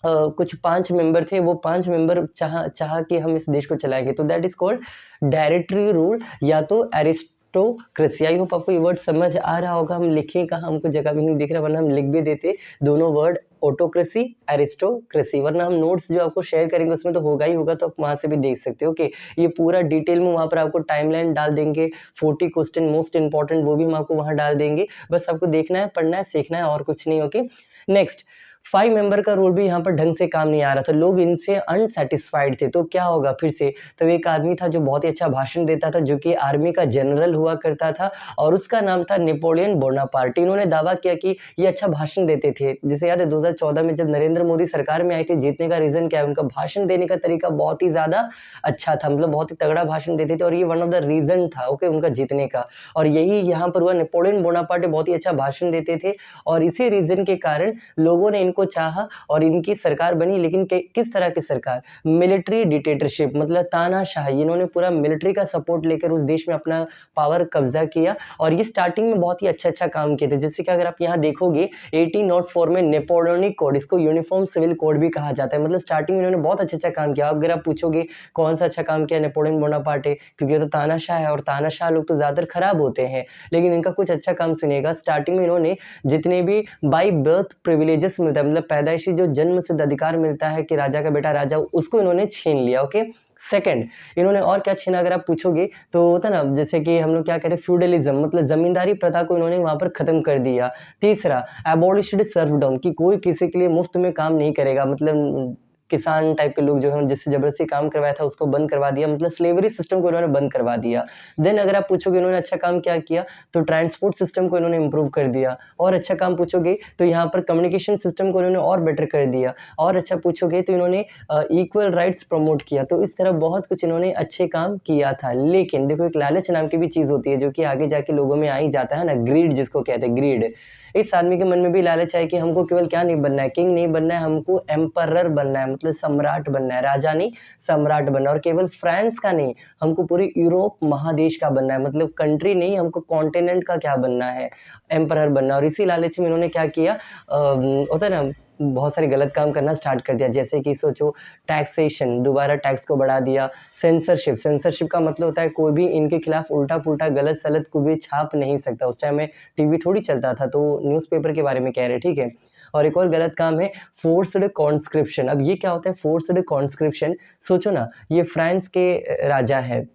कुछ 5 मेंबर थे, वो 5 मेंबर चाह कि हम इस देश को चलाएंगे, तो that is called directory rule या तो एरिस्टोक्रेसी। आई होप आपको ये वर्ड समझ आ रहा होगा। हम लिखें कहाँ, हमको जगह भी नहीं दिख रहा, वरना हम लिख भी देते दोनों वर्ड, ऑटोक्रेसी, एरिस्टोक्रेसी, वरना हम नोट्स जो आपको शेयर करेंगे उसमें तो होगा ही होगा, तो आप वहाँ से भी देख सकते हो। ओके, ये पूरा डिटेल में वहाँ पर आपको टाइमलाइन डाल देंगे, 40 क्वेश्चन मोस्ट इंपॉर्टेंट, वो भी हम आपको वहाँ डाल देंगे। बस आपको देखना है, पढ़ना है, सीखना है, और कुछ नहीं। ओके, नेक्स्ट, 5 मेंबर का रूल भी यहाँ पर ढंग से काम नहीं आ रहा था, लोग इनसे अनसेटिस्फाइड थे। तो क्या होगा फिर से? तो एक आदमी था जो बहुत ही अच्छा भाषण देता था, जो कि आर्मी का जनरल हुआ करता था, और उसका नाम था नेपोलियन बोनापार्ट। इन्होंने दावा किया कि ये अच्छा भाषण देते थे। जैसे याद है 2014 में जब नरेंद्र मोदी सरकार में आई थी, जीतने का रीजन क्या है? उनका भाषण देने का तरीका बहुत ही ज्यादा अच्छा था, मतलब बहुत ही तगड़ा भाषण देते थे, और ये वन ऑफ द रीजन था, ओके, उनका जीतने का। और यही यहाँ पर हुआ, नेपोलियन बोनापार्ट बहुत ही अच्छा भाषण देते थे, और इसी रीजन के कारण लोगों ने इनको चाहा और इनकी सरकार बनी, लेकिन किस तरह की सरकार? मिलिट्री डिक्टेटरशिप, मतलब तानाशाही। इन्होंने पूरा मिलिट्री का सपोर्ट लेकर उस देश में अपना पावर कब्जा किया और ये स्टार्टिंग में बहुत ही अच्छा काम किए थे। जैसे कि अगर आप यहाँ देखोगे 1804 में नेपोलियनिक कोड, इसको यूनिफॉर्म सिविल कोड भी कहा जाता है। मतलब स्टार्टिंग में इन्होंने बहुत अच्छा काम किया। अगर आप पूछोगे कौन सा अच्छा काम किया नेपोलियन बोनापार्टे, क्योंकि ये तो तानाशाह है और तानाशाह लोग तो ज़्यादातर खराब होते हैं, लेकिन इनका कुछ अच्छा काम सुनिएगा। स्टार्टिंग में इन्होंने जितने भी बाई बर्थ प्रिविलेजेस मिलता है, मतलब पैदाइशी जो जन्म सिद्ध अधिकार मिलता है कि राजा का बेटा राजा, उसको इन्होंने छीन लिया। ओके, सेकंड, इन्होंने और क्या छीना अगर आप पूछोगे तो होता ना, जैसे कि हम लोग क्या कहते हैं फ्यूडलिज्म, मतलब जमींदारी प्रथा को इन्होंने वहां पर खत्म कर दिया। तीसरा, एबॉलिश्ड सर्वडम, कि कोई किसी के लिए मुफ्त में काम नहीं करेगा, मतलब किसान टाइप के लोग जो हैं जिससे जबरदस्ती काम करवाया था उसको बंद करवा दिया, मतलब स्लेवरी सिस्टम को इन्होंने बंद करवा दिया। देन अगर आप पूछोगे इन्होंने अच्छा काम क्या किया, तो ट्रांसपोर्ट सिस्टम को इन्होंने इंप्रूव कर दिया। और अच्छा काम पूछोगे तो यहाँ पर कम्युनिकेशन सिस्टम को इन्होंने और बेटर कर दिया। और अच्छा पूछोगे तो इन्होंने इक्वल राइट्स प्रमोट किया। तो इस तरह बहुत कुछ इन्होंने अच्छे काम किया था। लेकिन देखो, एक लालच नाम की भी चीज़ होती है जो कि आगे जाके लोगों में आ ही जाता है ना, ग्रीड जिसको कहते हैं, ग्रीड। इस आदमी के मन में भी लालच है कि हमको केवल क्या नहीं बनना है, किंग नहीं बनना है, हमको एम्परर बनना है, मतलब सम्राट बनना है, राजा नहीं सम्राट बनना है। और केवल फ्रांस का नहीं, हमको पूरी यूरोप महादेश का बनना है, मतलब कंट्री नहीं, हमको कॉन्टिनेंट का क्या बनना है, एम्परर बनना है। और इसी लालच में इन्होंने क्या किया, होता है ना, बहुत सारे गलत काम करना स्टार्ट कर दिया। जैसे कि सोचो, टैक्सेशन, दोबारा टैक्स को बढ़ा दिया। सेंसरशिप, सेंसरशिप का मतलब होता है कोई भी इनके खिलाफ उल्टा पुल्टा गलत सलत कोई भी छाप नहीं सकता। उस टाइम में टीवी थोड़ी चलता था, तो न्यूज़पेपर के बारे में कह रहे, ठीक है। और एक और गलत काम है फोर्स्ड कॉन्स्क्रिप्शन। अब ये क्या होता है फोर्स्ड कॉन्स्क्रिप्शन? सोचो ना, ये फ्रांस के राजा है,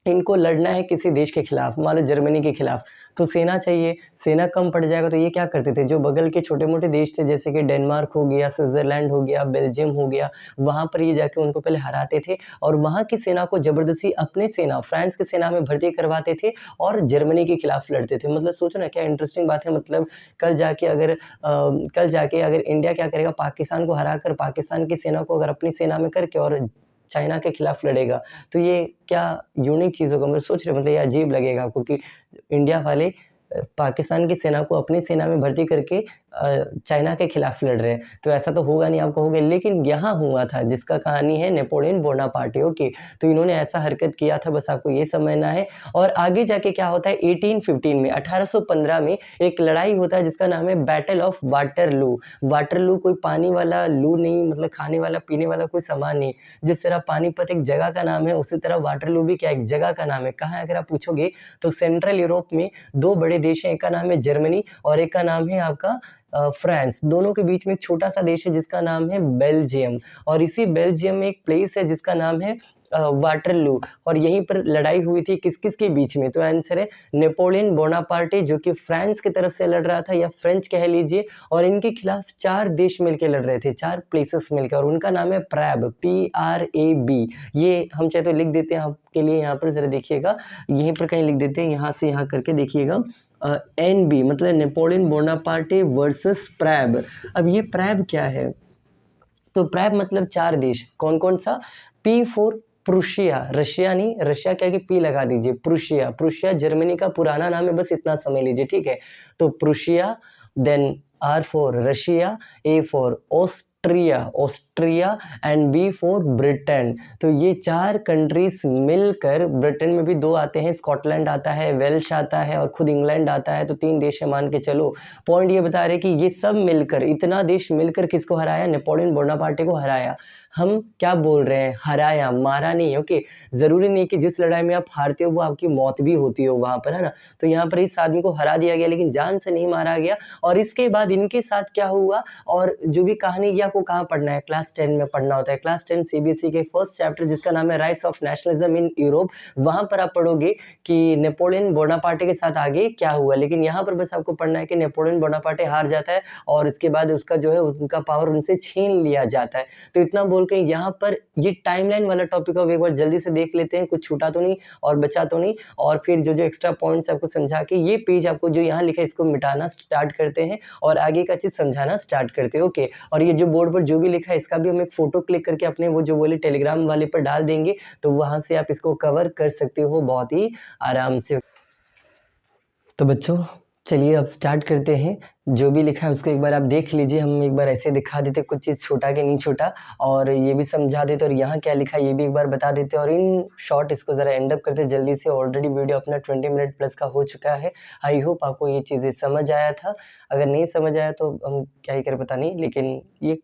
इनको लड़ना है किसी देश के खिलाफ, मान लो जर्मनी के खिलाफ, तो सेना चाहिए, सेना कम पड़ जाएगा। तो ये क्या करते थे, जो बगल के छोटे मोटे देश थे जैसे कि डेनमार्क हो गया, स्विट्जरलैंड हो गया, बेल्जियम हो गया, वहाँ पर ये जाके उनको पहले हराते थे और वहाँ की सेना को जबरदस्ती अपने सेना, फ्रांस की सेना में भर्ती करवाते थे और जर्मनी के खिलाफ लड़ते थे। मतलब सोचो ना क्या इंटरेस्टिंग बात है। मतलब कल जाके अगर इंडिया क्या करेगा, पाकिस्तान को हरा कर पाकिस्तान की सेना को अगर अपनी सेना में करके और चाइना के खिलाफ लड़ेगा, तो ये क्या यूनिक चीज़ होगा। मतलब सोच रहे, मतलब ये अजीब लगेगा आपको कि इंडिया वाले पाकिस्तान की सेना को अपनी सेना में भर्ती करके चाइना के खिलाफ लड़ रहे हैं। तो ऐसा तो होगा नहीं, आप कहोगे, लेकिन यहाँ हुआ था, जिसका कहानी है नेपोलियन बोनापार्टे। ओके, तो इन्होंने ऐसा हरकत किया था, बस आपको ये समझना है। और आगे जाके क्या होता है, 1815 में 1815 में एक लड़ाई होता है जिसका नाम है बैटल ऑफ वाटरलू। वाटरलू कोई पानी वाला लू नहीं, मतलब खाने वाला पीने वाला कोई सामान नहीं। जिस तरह पानीपत एक जगह का नाम है, उसी तरह वाटरलू भी क्या एक जगह का नाम है। कहाँ है अगर आप पूछोगे तो सेंट्रल यूरोप में दो बड़े देश हैं, एक का नाम है जर्मनी और एक का नाम है आपका फ्रांस। दोनों के बीच में एक छोटा सा देश है जिसका नाम है बेल्जियम। और इसी बेल्जियम में एक प्लेस है जिसका नाम है वाटरलू। और यहीं पर लड़ाई हुई थी किस किस के बीच में, तो आंसर है नेपोलियन बोनापार्टे जो कि फ्रांस की तरफ से लड़ रहा था, या फ्रेंच कह लीजिए, और इनके खिलाफ 4 देश मिलकर लड़ रहे थे, 4 प्लेसेस मिलकर, और उनका नाम है प्रैब, PRAB। ये हम चाहे तो लिख देते हैं आपके लिए, यहाँ पर जरा देखिएगा, यहीं पर कहीं लिख देते हैं, यहाँ से यहाँ करके देखिएगा, NB मतलब नेपोलियन बोनापार्टे वर्सेस प्रैब। अब ये प्रैब क्या है, तो प्रैब मतलब 4 देश, कौन कौन सा, P फॉर प्रुशिया, रशिया नहीं, रशिया क्या कि पी लगा दीजिए, प्रुशिया, प्रुशिया जर्मनी का पुराना नाम है, बस इतना समझ लीजिए, ठीक है। तो Prussia, then R for Russia, A for Austria and B for Britain. तो ये 4 कंट्रीज मिलकर, ब्रिटेन में भी 2 आते हैं, स्कॉटलैंड आता है, वेल्श आता है और खुद इंग्लैंड आता है, तो 3 देश है मान के चलो। पॉइंट ये बता रहे कि ये सब मिलकर, इतना देश मिलकर किसको हराया, नेपोलियन बोनापार्टे को हराया। हम क्या बोल रहे हैं, हराया, मारा नहीं। ओके, जरूरी नहीं कि जिस लड़ाई में आप हारते हो वो आपकी मौत भी होती हो वहां पर, है ना। तो यहाँ पर इस आदमी को हरा दिया गया, लेकिन जान से नहीं मारा गया। और इसके बाद इनके साथ क्या हुआ, और जो भी कहानी ये आपको कहाँ पढ़ना है, क्लास 10 में पढ़ना होता है, क्लास 10 CBSE के फर्स्ट चैप्टर जिसका नाम है rise of nationalism in Europe. वहां पर आप पढ़ोगे कि नेपोलियन बोनापार्टे के साथ आगे क्या हुआ। लेकिन यहाँ पर बस आपको पढ़ना है कि नेपोलियन बोनापार्टे हार जाता है और इसके बाद उसका जो है उनका पावर उनसे छीन लिया जाता है। तो इतना बोल के यहाँ पर ये टाइमलाइन वाला टॉपिक अब एक बार जल्दी से देख लेते हैं, कुछ छूटा तो नहीं और बचा तो नहीं, और फिर जो जो एक्स्ट्रा पॉइंट्स आपको समझा के ये पेज आपको जो यहाँ लिखा है इसको मिटाना स्टार्ट करते हैं और आगे का चीज समझाना स्टार्ट करते हैं। ओके, और ये जो बोर्ड पर जो भी लिखा है इसका भी हम एक फोटो क्लिक करके अपने वो जो बोले टेलीग्राम वाले पर डाल देंगे, तो वहां से आप इसको कवर कर सकते हो बहुत ही आराम से। तो बच्चों, चलिए अब स्टार्ट करते हैं। जो भी लिखा है उसको एक बार आप देख लीजिए। हम एक बार ऐसे दिखा देते कुछ चीज़ छोटा कि नहीं छोटा, और ये भी समझा देते और यहाँ क्या लिखा है ये भी एक बार बता देते, और इन शॉर्ट इसको ज़रा एंड अप करते जल्दी से। ऑलरेडी वीडियो अपना 20 मिनट प्लस का हो चुका है। आई होप आपको ये चीज़ें समझ आया था। अगर नहीं समझ आया तो हम क्या ही करें पता नहीं, लेकिन ये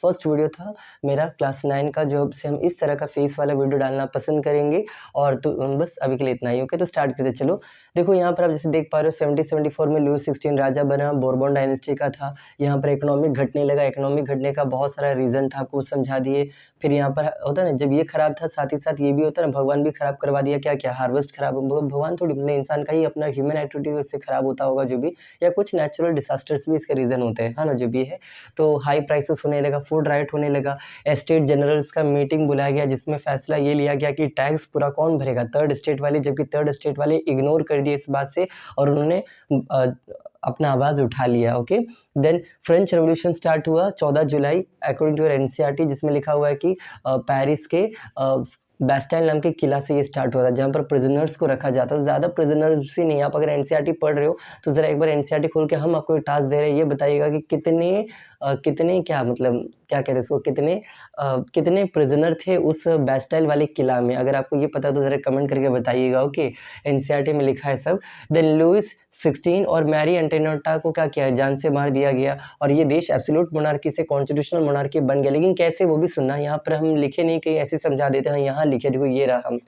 फर्स्ट वीडियो था मेरा क्लास 9 का, जो अब से हम इस तरह का फेस वाला वीडियो डालना पसंद करेंगे। और तो बस अभी के लिए इतना ही। ओके, तो स्टार्ट करते चलो। देखो यहाँ पर आप जैसे देख पा रहे हो 1774 में लुई 16 राजा बना, बोरबोन डायनेस्टी का था। यहाँ पर इकोनॉमिक घटने लगा। इकोनॉमिक घटने का बहुत सारा रीज़न था, आपको समझा दिए। फिर यहाँ पर होता है ना, जब ये खराब था साथ ही साथ ये भी होता है ना, भगवान भी खराब करवा दिया। क्या क्या हार्वेस्ट खराब, भगवान थोड़ी, मतलब इंसान का ही अपना ह्यूमन एक्टिविटी उससे खराब होता होगा जो भी, या कुछ नेचुरल डिसास्टर्स भी इसके रीज़न होते हैं, है ना, जो भी है। तो हाई प्राइसेस होने लगा, फूड राइट होने लगा। स्टेट जनरल्स का मीटिंग बुलाया गया जिसमें फैसला ये लिया गया कि टैक्स पूरा कौन भरेगा, थर्ड स्टेट वाले, जबकि थर्ड स्टेट वाले इग्नोर कर दिए इस बात से और उन्होंने अपना आवाज़ उठा लिया। Okay, then French revolution start हुआ 14 जुलाई अकॉर्डिंग टू एनसीईआरटी, जिसमें लिखा हुआ है कि पेरिस के बैस्टाइल नाम के किला से ये स्टार्ट हुआ था, जहाँ पर प्रिजनर्स को रखा जाता था। ज़्यादा प्रिजनर्स ही नहीं, आप अगर एनसीईआरटी पढ़ रहे हो तो ज़रा एक बार एनसीईआरटी खोल के हम आपको एक टास्क दे रहे हैं, ये बताइएगा कि कितने क्या मतलब क्या कहते हैं इसको, कितने प्रिजनर थे उस बैस्टाइल वाले किला में। अगर आपको ये पता तो ज़रा कमेंट करके बताइएगा। ओके, एनसीईआरटी में लिखा है सब। देन लुईस 16 और मैरी एंटोनिएटा को क्या किया, जान से मार दिया गया, और ये देश एब्सोल्यूट मोनार्की से कॉन्स्टिट्यूशनल मोनार्की बन गया। लेकिन कैसे, वो भी सुनना। यहाँ पर हम लिखे नहीं, कहीं ऐसे समझा देते हैं, यहाँ लिखे, देखो ये रहा। हम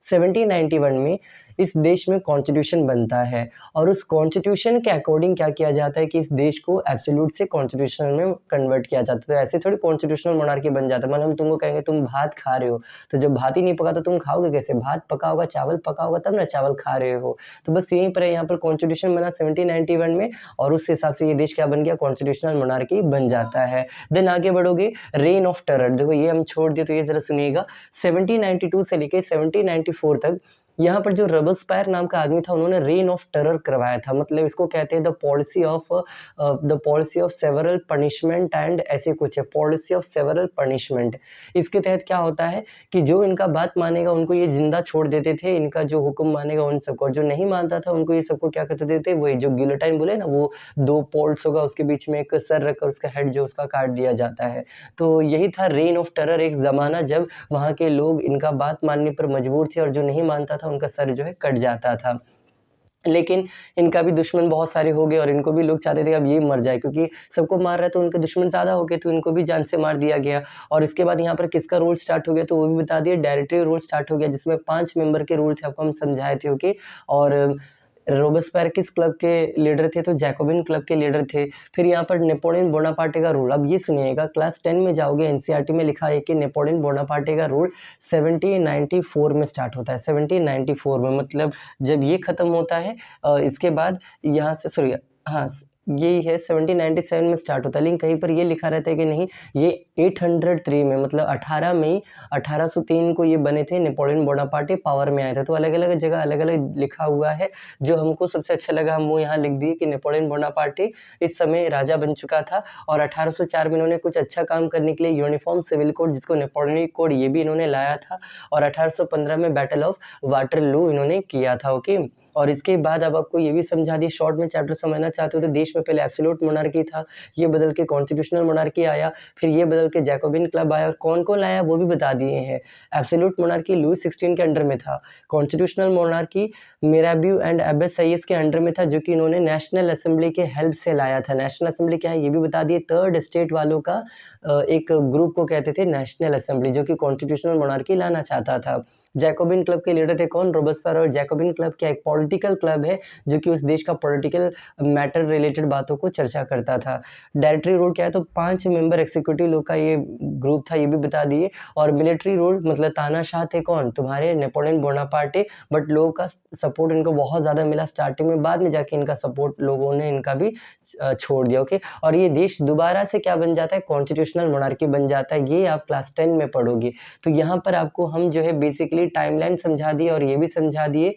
1791 में इस देश में कॉन्स्टिट्यूशन बनता है, और उस कॉन्स्टिट्यूशन के अकॉर्डिंग क्या किया जाता है कि इस देश को एब्सोल्यूट से कॉन्स्टिट्यूशनल में कन्वर्ट किया जाता है। तो ऐसे थोड़ी कॉन्स्टिट्यूशनल मोनार्की बन जाता है। मतलब हम तुमको कहेंगे तुम भात खा रहे हो, तो जब भात ही नहीं पका तो तुम खाओगे कैसे? भात पका होगा, चावल पका होगा, तब ना चावल खा रहे हो। तो बस यहीं पर है, यहाँ पर कॉन्स्टिट्यूशन बना 1791 में, और उस हिसाब से ये देश क्या बन गया, कॉन्स्टिट्यूशनल मोनार्की बन जाता है। देन आगे बढ़ोगे, रेन ऑफ टेरर, देखो ये हम छोड़ दिए तो ये जरा सुनिएगा। 1792 से लेके 1794 तक यहाँ पर जो रॉबespierre नाम का आदमी था, उन्होंने रेन ऑफ टेरर करवाया था। मतलब इसको कहते हैं the policy of several punishment and ऐसे कुछ है, पॉलिसी ऑफ सेवरल पनिशमेंट। इसके तहत क्या होता है कि जो इनका बात मानेगा उनको ये जिंदा छोड़ देते थे, इनका जो हुक्म मानेगा उन सबको, और जो नहीं मानता था उनको ये सबको क्या करते देते, वही जो गिलोटाइन बोले ना, वो 2 पोल्स होगा, उसके बीच में एक सर रखकर उसका हेड जो उसका काट दिया जाता है। तो यही था रेन ऑफ टेरर, एक ज़माना जब वहाँ के लोग इनका बात मानने पर मजबूर थे, और जो नहीं मानता था उनका सर जो है कट जाता था। लेकिन इनका भी दुश्मन बहुत सारे हो गए, और इनको भी लोग चाहते थे अब ये मर जाए, क्योंकि सबको मार रहा है तो उनके दुश्मन ज़्यादा हो गए, तो इनको भी जान से मार दिया गया। और इसके बाद यहाँ पर किसका रूल स्टार्ट हो गया, तो वो भी बता दिए, डायरेक्टरी रूल स्टार्ट हो गया, जिसमें 5 मेंबर के रूल थे, आपको हम समझाए थे। ओके, और रोबेस्पियर किस क्लब के लीडर थे, तो जैकोबिन क्लब के लीडर थे। फिर यहाँ पर नेपोलियन बोनापार्टे का रूल, अब ये सुनिएगा, क्लास 10 में जाओगे एनसीईआरटी में लिखा है कि नेपोलियन बोनापार्टे का रूल 1794 में स्टार्ट होता है। 1794 में, मतलब जब ये खत्म होता है इसके बाद यहाँ से सॉरी, हाँ यही है 1797 में स्टार्ट होता है। लेकिन कहीं पर ये लिखा रहता है कि नहीं, ये 803 में, मतलब 18 मई 1803 को ये बने थे, नेपोलियन बोनापार्टे पावर में आए थे। तो अलग अलग जगह अलग अलग लिखा हुआ है, जो हमको सबसे अच्छा लगा हम वो यहाँ लिख दिए कि नेपोलियन बोनापार्टे इस समय राजा बन चुका था, और 1804 में इन्होंने कुछ अच्छा काम करने के लिए यूनिफॉर्म सिविल कोड, जिसको नेपोलियनिक कोड, ये भी इन्होंने लाया था, और 1815 में बैटल ऑफ वाटरलू इन्होंने किया था। ओके, और इसके बाद अब आपको ये भी समझा दी, शॉर्ट में चैप्टर समझना चाहते हो तो देश में पहले एब्सोल्यूट मोनार्की था, ये बदल के कॉन्स्टिट्यूशनल मोनार्की आया, फिर ये बदल के जैकोबिन क्लब आया, और कौन कौन लाया वो भी बता दिए हैं। एब्सोल्यूट मोनार्की लुई 16 के अंडर में था, constitutional monarchy Mirabeau and Abbas Syed के अंडर में था, जो कि इन्होंने नेशनल असेंबली के हेल्प से लाया था। नेशनल असेंबली क्या है ये भी बता दिए, थर्ड स्टेट वालों का एक ग्रुप को कहते थे नेशनल असेंबली, जो कि कॉन्स्टिट्यूशनल मोनार्की लाना चाहता था। जैकोबिन क्लब के लीडर थे कौन, रोबेस्पियर। और जैकोबिन क्लब क्या एक पॉलिटिकल क्लब है, जो कि उस देश का पॉलिटिकल मैटर रिलेटेड बातों को चर्चा करता था। डायरेक्टरी रूल क्या है, तो 5 मेंबर एग्जीक्यूटिव लोग का ये ग्रुप था, ये भी बता दिए। और मिलिट्री रूल, मतलब तानाशाह थे कौन, तुम्हारे नेपोलियन बोनापार्टे, बट लोगों का सपोर्ट इनको बहुत ज़्यादा मिला स्टार्टिंग में, बाद में जाके इनका सपोर्ट लोगों ने इनका भी छोड़ दिया। ओके, और ये देश दोबारा से क्या बन जाता है, कॉन्स्टिट्यूशनल मोनार्की बन जाता है। ये आप क्लास 10 में पढ़ोगे। तो यहाँ पर आपको हम जो है बेसिकली टाइमलाइन समझा दिए, और ये भी समझा दिए।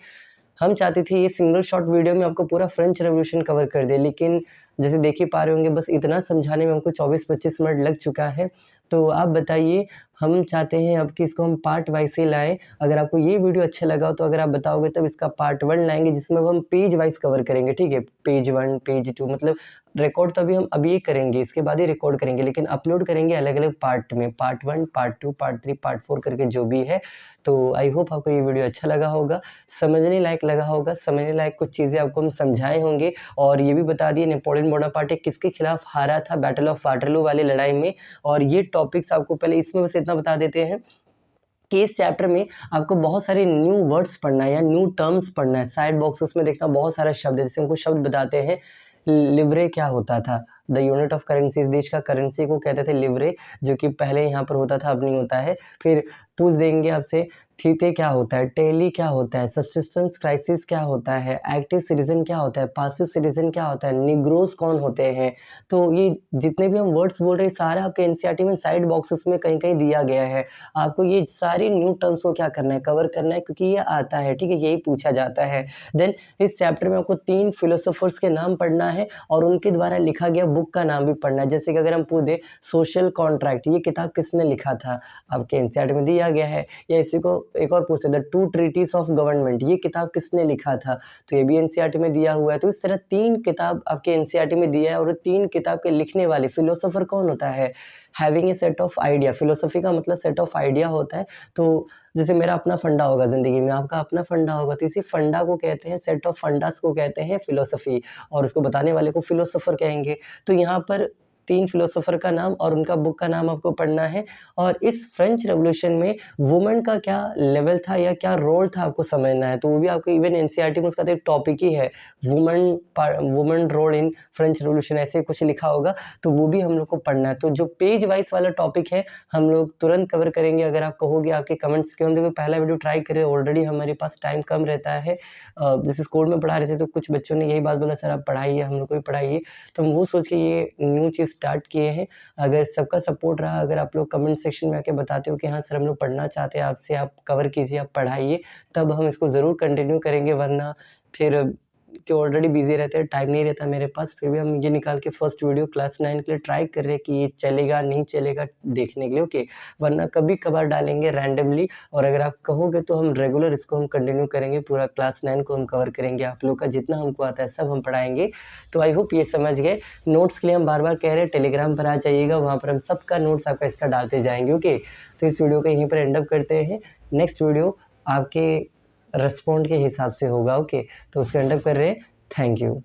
हम चाहते थे ये सिंगल शॉर्ट वीडियो में आपको पूरा फ्रेंच रेवोल्यूशन कवर कर दे, लेकिन जैसे देख ही पा रहे होंगे बस इतना समझाने में हमको 24-25 मिनट लग चुका है। तो आप बताइए, हम चाहते हैं अब कि इसको हम पार्ट वाइज ही लाएँ। अगर आपको ये वीडियो अच्छा लगा हो तो अगर आप बताओगे तब इसका पार्ट 1 लाएँगे, जिसमें हम पेज वाइज कवर करेंगे, ठीक है? पेज 1, पेज 2 मतलब रिकॉर्ड तो हम अभी ही करेंगे, इसके बाद ही रिकॉर्ड करेंगे, लेकिन अपलोड करेंगे अलग-अलग पार्ट में, पार्ट 1, पार्ट 2, पार्ट 3, पार्ट 4 करके जो भी है। तो आई होप आपको ये वीडियो अच्छा लगा होगा, समझने लायक लगा होगा, समझने लायक कुछ चीज़ें आपको हम समझाए होंगे और ये भी बता दिए नेपोलियन बोनापार्ट किसके खिलाफ हारा था बैटल ऑफ वाटरलू वाली लड़ाई में। और ये टॉपिक्स आपको पहले इसमें बस इतना बता देते हैं कि इस चैप्टर में आपको बहुत सारे न्यू वर्ड्स पढ़ना है या न्यू टर्म्स पढ़ना है। साइड बॉक्सेस में देखना बहुत सारा शब्द है, जैसे हमको शब्द बताते हैं। लिवरे क्या होता था? द यूनिट ऑफ करेंसी, इस देश का करेंसी को कहते थे लिवरे, जो कि पहले यहाँ पर होता था, अब नहीं होता है। फिर पूछ देंगे आपसे थीते क्या होता है, टेली क्या होता है, सब्सिस्टेंस क्राइसिस क्या होता है, एक्टिव सिटीजन क्या होता है, पासिव सिटीजन क्या होता है, निग्रोस कौन होते हैं। तो ये जितने भी हम वर्ड्स बोल रहे हैं सारे आपके एनसीईआरटी में साइड बॉक्सेस में कहीं कहीं दिया गया है। आपको ये सारी न्यू टर्म्स को क्या करना है, कवर करना है, क्योंकि ये आता है, ठीक है, यही पूछा जाता है। देन इस चैप्टर में आपको 3 फिलोसोफर्स के नाम पढ़ना है और उनके द्वारा लिखा गया बुक का नाम भी पढ़ना है। जैसे कि अगर हम पूछ दें सोशल कॉन्ट्रैक्ट, ये किताब किसने लिखा था, आपके एनसीईआरटी में दिया गया है। या इसी को एक और पूछते द 2 ट्रीटीज ऑफ गवर्नमेंट, ये किताब किसने लिखा था, तो ये भी एनसीईआरटी में दिया हुआ है। तो इस तरह 3 किताब आपके एनसीईआरटी में दिया है और 3 किताब के लिखने वाले फिलोसोफर कौन होता है, having a set of idea. Philosophy का मतलब सेट ऑफ आइडिया होता है। तो जैसे मेरा अपना फंडा होगा ज़िंदगी में, आपका अपना फंडा होगा, तो इसी फंडा को कहते हैं, सेट ऑफ फंडास को कहते हैं फिलोसफी, और उसको बताने वाले को फिलोसोफर कहेंगे। तो यहाँ पर 3 फिलोसोफर का नाम और उनका बुक का नाम आपको पढ़ना है। और इस फ्रेंच रेवोल्यूशन में वुमेन का क्या लेवल था या क्या रोल था आपको समझना है। तो वो भी आपको इवन एनसीईआरटी में उसका तो एक टॉपिक ही है, women role in French revolution, ऐसे कुछ लिखा होगा, तो वो भी हम लोग को पढ़ना है। तो जो पेज वाइज वाला टॉपिक है हम लोग तुरंत कवर करेंगे अगर आप कहोगे। आपके कमेंट्स के हम देखो पहला वीडियो ट्राई करें, ऑलरेडी हमारे पास टाइम कम रहता है। जैसे स्कूल में पढ़ा रहे थे तो कुछ बच्चों ने यही बात बोला, सर आप पढ़ाइए, हम लोग को भी पढ़ाइए। तो हम वो सोच के ये न्यू चीज़ स्टार्ट किए हैं। अगर सबका सपोर्ट रहा, अगर आप लोग कमेंट सेक्शन में आके बताते हो कि हाँ सर हम लोग पढ़ना चाहते हैं आपसे, आप कवर कीजिए, आप पढ़ाइए, तब हम इसको ज़रूर कंटिन्यू करेंगे। वरना फिर कि ऑलरेडी बिजी रहते हैं, टाइम नहीं रहता मेरे पास, फिर भी हम ये निकाल के फर्स्ट वीडियो क्लास 9 के लिए ट्राई कर रहे हैं कि ये चलेगा नहीं चलेगा देखने के लिए, ओके। वरना कभी कभार डालेंगे रैंडमली, और अगर आप कहोगे तो हम रेगुलर इसको हम कंटिन्यू करेंगे, पूरा क्लास 9 को हम कवर करेंगे। आप लोग का जितना हमको आता है सब हम पढ़ाएंगे। तो आई होप ये समझ गए। नोट्स के लिए हम बार बार कह रहे हैं टेलीग्राम पर आ जाइएगा, वहाँ पर हम सबका नोट्स आपका इसका डालते जाएंगे, ओके। तो इस वीडियो को यहीं पर एंड अप करते हैं। नेक्स्ट वीडियो आपके रिस्पॉन्ड के हिसाब से होगा, ओके। तो उसको एंड अप कर रहे हैं। Thank you.